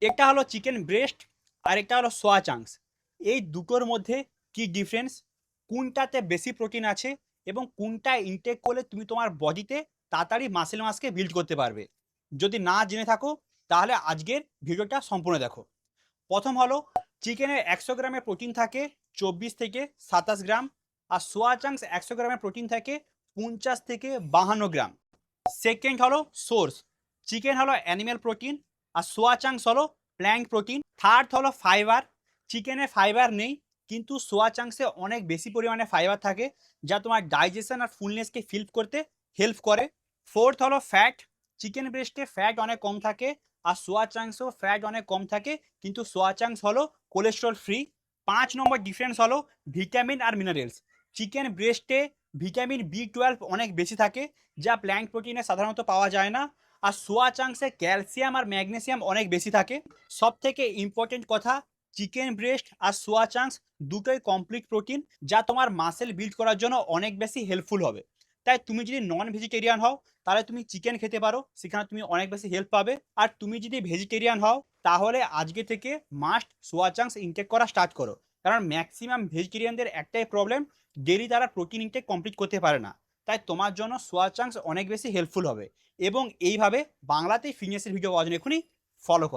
একটা হলো chicken breast আর একটা হলো সোয়া চাংস। এই দুটোর মধ্যে কি ডিফারেন্স, কোনটাতে বেশি প্রোটিন আছে এবং কোনটা ইনটেক করলে তুমি তোমার বডিতে তাড়াতাড়ি মাসেল মাসকে বিল্ড করতে পারবে, যদি না জেনে থাকো তাহলে আজকের ভিডিওটা সম্পূর্ণ দেখো। প্রথম হলো, চিকেনের 100 গ্রামের প্রোটিন থাকে 24 থেকে 27 গ্রাম, আর সোয়া চাংস 100 গ্রামের প্রোটিন থাকে 50 থেকে 52 গ্রাম। সেকেন্ড হলো সোর্স, চিকেন হলো অ্যানিম্যাল প্রোটিন আর সোয়া চাংস হলো প্ল্যান্ট প্রোটিন। থার্ড হলো ফাইবার, চিকেনে ফাইবার নেই কিন্তু সোয়া চাংসে অনেক বেশি পরিমাণে ফাইবার থাকে যা তোমার ডাইজেশন আর ফুলনেসকে ফিল করতে হেল্প করে। ফোর্থ হলো ফ্যাট, চিকেন ব্রেস্টে ফ্যাট অনেক কম থাকে আর সোয়া চাংসেও ফ্যাট অনেক কম থাকে কিন্তু সোয়া চাংস হলো কোলেস্ট্রল ফ্রি। 5 নম্বর ডিফারেন্স হলো ভিটামিন আর মিনারেলস, চিকেন ব্রেস্টে ভিটামিন বি 12 অনেক বেশি থাকে যা প্ল্যান্ট প্রোটিনে সাধারণত পাওয়া যায় না, আর সোয়া চাংসে ক্যালসিয়াম আর ম্যাগনেসিয়াম অনেক বেশি থাকে। সব থেকে ইম্পর্টেন্ট কথা, চিকেন ব্রেস্ট আর সোয়া চাংস দুটোই কমপ্লিট প্রোটিন যা তোমার মাসেল বিল্ড করার জন্য অনেক বেশি হেল্পফুল হবে। তাই তুমি যদি নন ভেজিটেরিয়ান হও তাহলে তুমি চিকেন খেতে পারো, সেখানে তুমি অনেক বেশি হেল্প পাবে। আর তুমি যদি ভেজিটেরিয়ান হও তাহলে আজকে থেকে মাস্ট সোয়া চাংস ইনটেক করা স্টার্ট করো, কারণ ম্যাক্সিমাম ভেজিটেরিয়ানদের একটাই প্রবলেম, ডেলি তারা প্রোটিন ইনটেক কমপ্লিট করতে পারে না। তাই তোমার জন্য সোয়া চাংস অনেক বেশি হেল্পফুল হবে। এবং এইভাবে বাংলাতেই ফিটনেসের ভিডিও পাওয়ার জন্য এখনই ফলো করো।